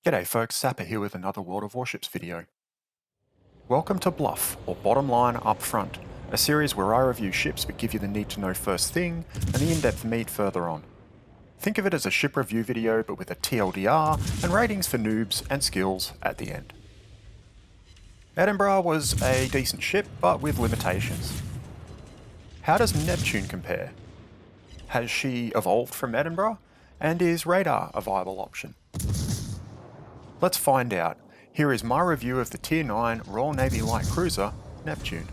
G'day folks, Sapper here with another World of Warships video. Welcome to BLUF, or Bottom Line Up Front, a series where I review ships but give you the need to know first thing and the in-depth meat further on. Think of it as a ship review video but with a TLDR and ratings for noobs and skills at the end. Edinburgh was a decent ship but with limitations. How does Neptune compare? Has she evolved from Edinburgh? And is radar a viable option? Let's find out. Here is my review of the Tier 9 Royal Navy light cruiser, Neptune.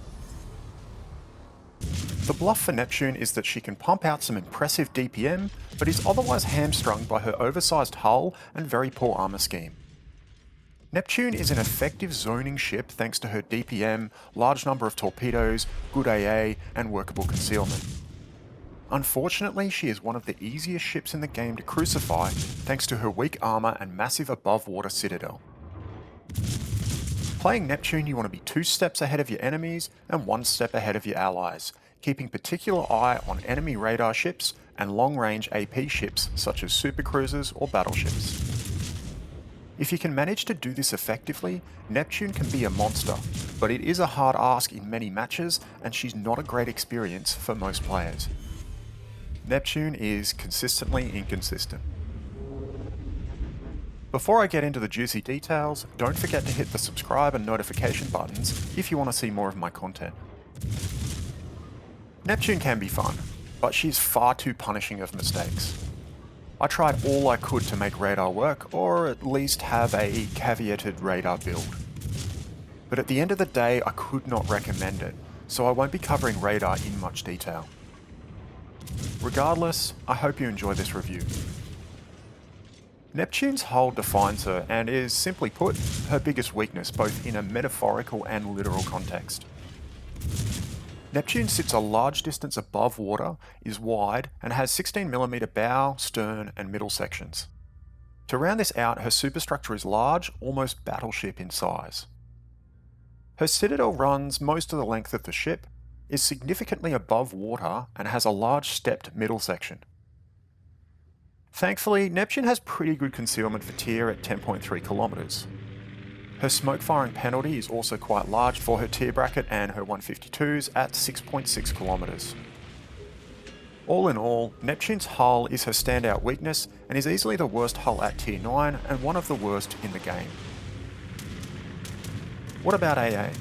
The bluff for Neptune is that she can pump out some impressive DPM, but is otherwise hamstrung by her oversized hull and very poor armor scheme. Neptune is an effective zoning ship thanks to her DPM, large number of torpedoes, good AA, and workable concealment. Unfortunately, she is one of the easiest ships in the game to crucify thanks to her weak armor and massive above-water citadel. Playing Neptune, you want to be 2 steps ahead of your enemies and 1 step ahead of your allies, keeping particular eye on enemy radar ships and long-range AP ships such as supercruisers or battleships. If you can manage to do this effectively, Neptune can be a monster, but it is a hard ask in many matches and she's not a great experience for most players. Neptune is consistently inconsistent. Before I get into the juicy details, don't forget to hit the subscribe and notification buttons if you want to see more of my content. Neptune can be fun, but she's far too punishing of mistakes. I tried all I could to make radar work, or at least have a caveated radar build. But at the end of the day, I could not recommend it, so I won't be covering radar in much detail. Regardless, I hope you enjoy this review. Neptune's hull defines her and is, simply put, her biggest weakness both in a metaphorical and literal context. Neptune sits a large distance above water, is wide, and has 16mm bow, stern, and middle sections. To round this out, her superstructure is large, almost battleship in size. Her citadel runs most of the length of the ship, is significantly above water, and has a large stepped middle section. Thankfully, Neptune has pretty good concealment for tier at 10.3 kilometers. Her smoke firing penalty is also quite large for her tier bracket and her 152s at 6.6 kilometers. All in all, Neptune's hull is her standout weakness and is easily the worst hull at tier 9 and one of the worst in the game. What about AA?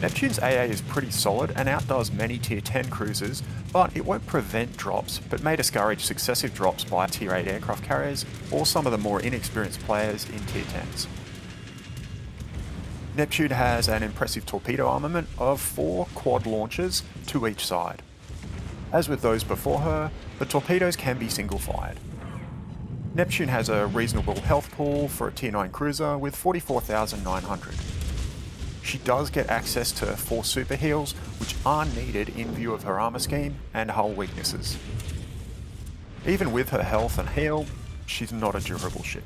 Neptune's AA is pretty solid and outdoes many tier 10 cruisers, but it won't prevent drops, but may discourage successive drops by tier 8 aircraft carriers or some of the more inexperienced players in tier 10s. Neptune has an impressive torpedo armament of 4 quad launchers, 2 each side. As with those before her, the torpedoes can be single-fired. Neptune has a reasonable health pool for a tier 9 cruiser with 44,900. She does get access to 4 super heals, which are needed in view of her armor scheme and hull weaknesses. Even with her health and heal, she's not a durable ship.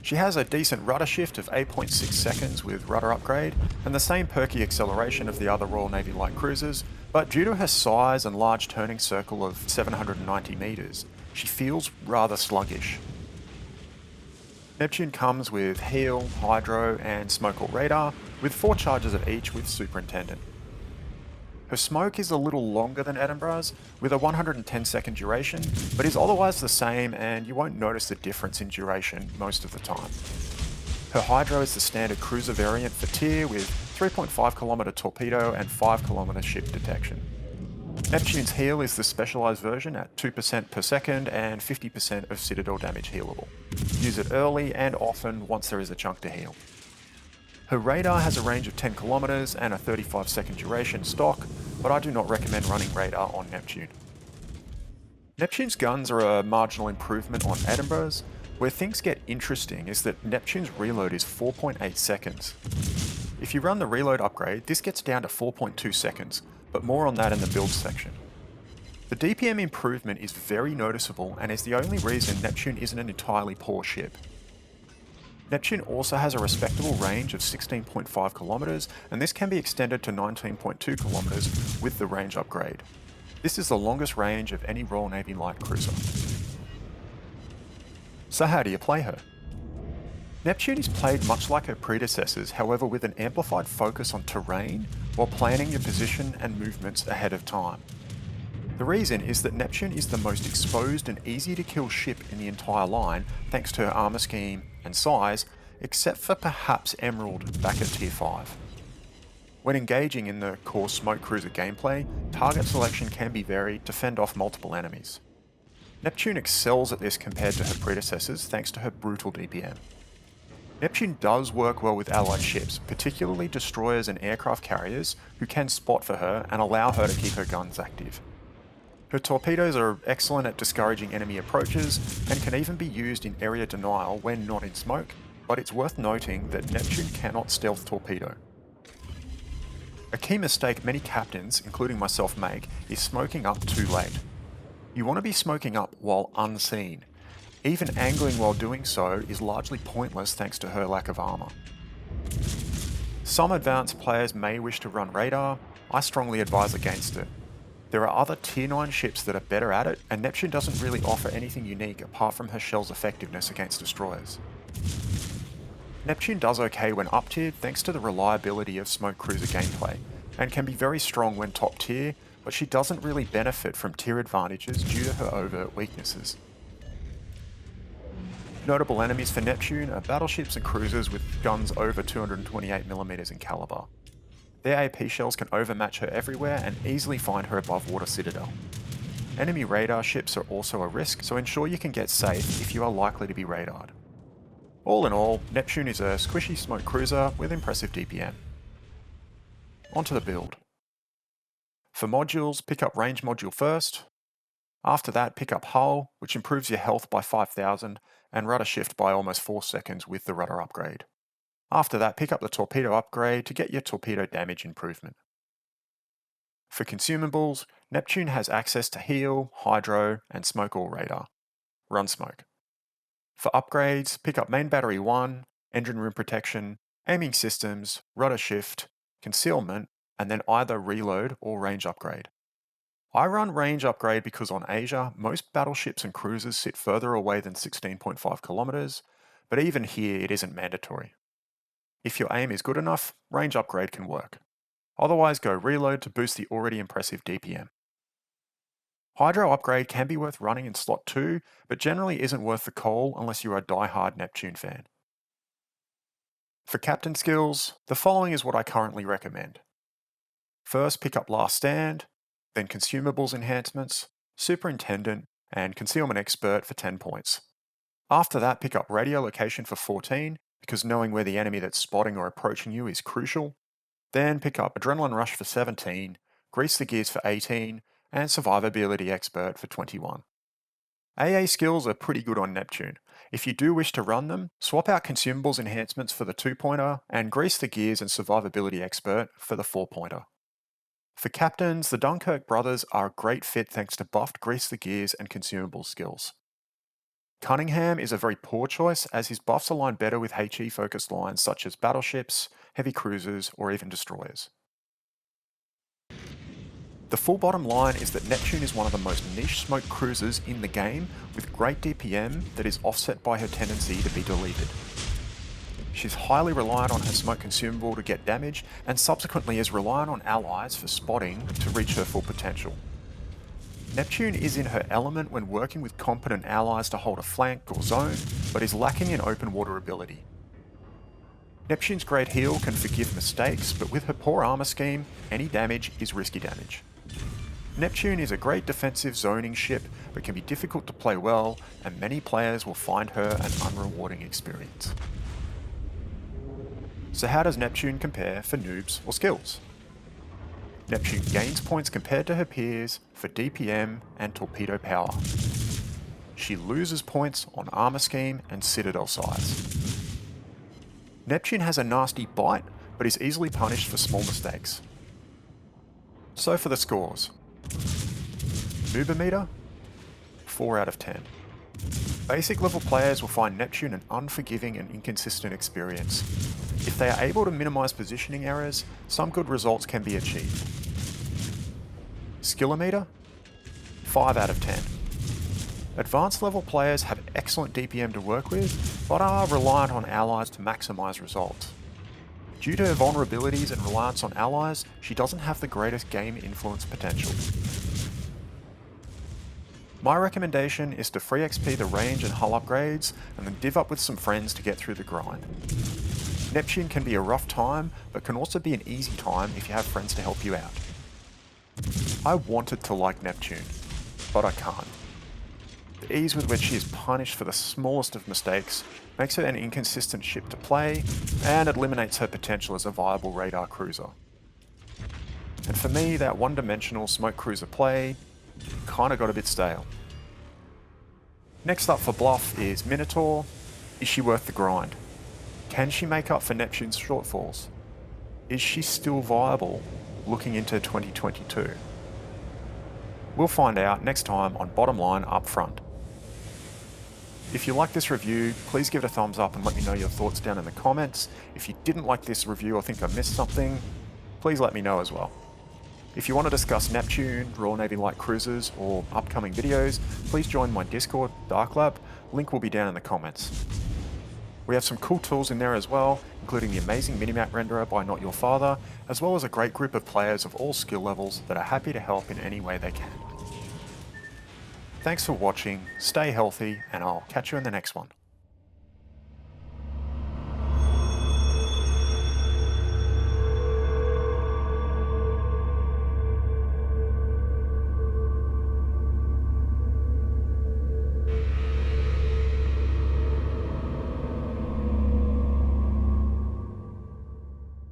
She has a decent rudder shift of 8.6 seconds with rudder upgrade, and the same perky acceleration of the other Royal Navy light cruisers, but due to her size and large turning circle of 790 meters, she feels rather sluggish. Neptune comes with heal, hydro, and smoke or radar, with 4 charges of each with superintendent. Her smoke is a little longer than Edinburgh's, with a 110 second duration, but is otherwise the same and you won't notice the difference in duration most of the time. Her hydro is the standard cruiser variant for tier with 3.5 kilometer torpedo and 5 kilometer ship detection. Neptune's heal is the specialised version at 2% per second and 50% of citadel damage healable. Use it early and often once there is a chunk to heal. Her radar has a range of 10 kilometers and a 35 second duration stock, but I do not recommend running radar on Neptune. Neptune's guns are a marginal improvement on Edinburgh's. Where things get interesting is that Neptune's reload is 4.8 seconds. If you run the reload upgrade, this gets down to 4.2 seconds, but more on that in the build section. The DPM improvement is very noticeable and is the only reason Neptune isn't an entirely poor ship. Neptune also has a respectable range of 16.5 kilometers, and this can be extended to 19.2 kilometers with the range upgrade. This is the longest range of any Royal Navy light cruiser. So how do you play her? Neptune is played much like her predecessors, however with an amplified focus on terrain while planning your position and movements ahead of time. The reason is that Neptune is the most exposed and easy to kill ship in the entire line thanks to her armor scheme and size, except for perhaps Emerald back at tier 5. When engaging in the core smoke cruiser gameplay, target selection can be varied to fend off multiple enemies. Neptune excels at this compared to her predecessors thanks to her brutal DPM. Neptune does work well with allied ships, particularly destroyers and aircraft carriers who can spot for her and allow her to keep her guns active. Her torpedoes are excellent at discouraging enemy approaches and can even be used in area denial when not in smoke, but it's worth noting that Neptune cannot stealth torpedo. A key mistake many captains, including myself, make is smoking up too late. You want to be smoking up while unseen. Even angling while doing so is largely pointless thanks to her lack of armor. Some advanced players may wish to run radar. I strongly advise against it. There are other tier 9 ships that are better at it, and Neptune doesn't really offer anything unique apart from her shell's effectiveness against destroyers. Neptune does okay when up tiered thanks to the reliability of smoke cruiser gameplay, and can be very strong when top tier, but she doesn't really benefit from tier advantages due to her overt weaknesses. Notable enemies for Neptune are battleships and cruisers with guns over 228mm in caliber. Their AP shells can overmatch her everywhere and easily find her above water citadel. Enemy radar ships are also a risk, so ensure you can get safe if you are likely to be radared. All in all, Neptune is a squishy smoke cruiser with impressive DPM. Onto the build. For modules, pick up range module first. After that, pick up hull, which improves your health by 5000 and rudder shift by almost 4 seconds with the rudder upgrade. After that, pick up the torpedo upgrade to get your torpedo damage improvement. For consumables, Neptune has access to heal, hydro, and smoke all radar. Run smoke. For upgrades, pick up main battery 1, engine room protection, aiming systems, rudder shift, concealment, and then either reload or range upgrade. I run range upgrade because on Asia, most battleships and cruisers sit further away than 16.5 kilometers, but even here it isn't mandatory. If your aim is good enough, range upgrade can work. Otherwise, go reload to boost the already impressive DPM. Hydro upgrade can be worth running in slot 2, but generally isn't worth the call unless you are a die-hard Neptune fan. For captain skills, the following is what I currently recommend. First, pick up Last Stand, then Consumables Enhancements, Superintendent, and Concealment Expert for 10 points. After that, pick up Radio Location for 14, because knowing where the enemy that's spotting or approaching you is crucial. Then pick up Adrenaline Rush for 17, Grease the Gears for 18, and Survivability Expert for 21. AA skills are pretty good on Neptune. If you do wish to run them, swap out Consumables Enhancements for the 2-pointer, and Grease the Gears and Survivability Expert for the 4-pointer. For captains, the Dunkirk brothers are a great fit thanks to buffed Grease the Gears and Consumable skills. Cunningham is a very poor choice as his buffs align better with HE focused lines such as battleships, heavy cruisers, or even destroyers. The full bottom line is that Neptune is one of the most niche smoke cruisers in the game with great DPM that is offset by her tendency to be deleted. She's highly reliant on her smoke consumable to get damage and subsequently is reliant on allies for spotting to reach her full potential. Neptune is in her element when working with competent allies to hold a flank or zone, but is lacking in open water ability. Neptune's great heal can forgive mistakes, but with her poor armor scheme, any damage is risky damage. Neptune is a great defensive zoning ship, but can be difficult to play well, and many players will find her an unrewarding experience. So how does Neptune compare for noobs or skills? Neptune gains points compared to her peers for DPM and torpedo power. She loses points on armor scheme and citadel size. Neptune has a nasty bite, but is easily punished for small mistakes. So for the scores. Noobometer, 4 out of 10. Basic level players will find Neptune an unforgiving and inconsistent experience. If they are able to minimize positioning errors, some good results can be achieved. Skillometer, 5 out of 10. Advanced level players have excellent DPM to work with, but are reliant on allies to maximise results. Due to vulnerabilities and reliance on allies, she doesn't have the greatest game influence potential. My recommendation is to free XP the range and hull upgrades, and then div up with some friends to get through the grind. Neptune can be a rough time, but can also be an easy time if you have friends to help you out. I wanted to like Neptune, but I can't. The ease with which she is punished for the smallest of mistakes makes her an inconsistent ship to play, and eliminates her potential as a viable radar cruiser. And for me, that one-dimensional smoke cruiser play kinda got a bit stale. Next up for BLUF is Minotaur. Is she worth the grind? Can she make up for Neptune's shortfalls? Is she still viable looking into 2022? We'll find out next time on Bottom Line Up Front. If you like this review, please give it a thumbs up and let me know your thoughts down in the comments. If you didn't like this review or think I missed something, please let me know as well. If you want to discuss Neptune, Royal Navy light cruisers, or upcoming videos, please join my Discord, Dark Lab. Link will be down in the comments. We have some cool tools in there as well, including the amazing minimap renderer by Not Your Father, as well as a great group of players of all skill levels that are happy to help in any way they can. Thanks for watching, stay healthy, and I'll catch you in the next one.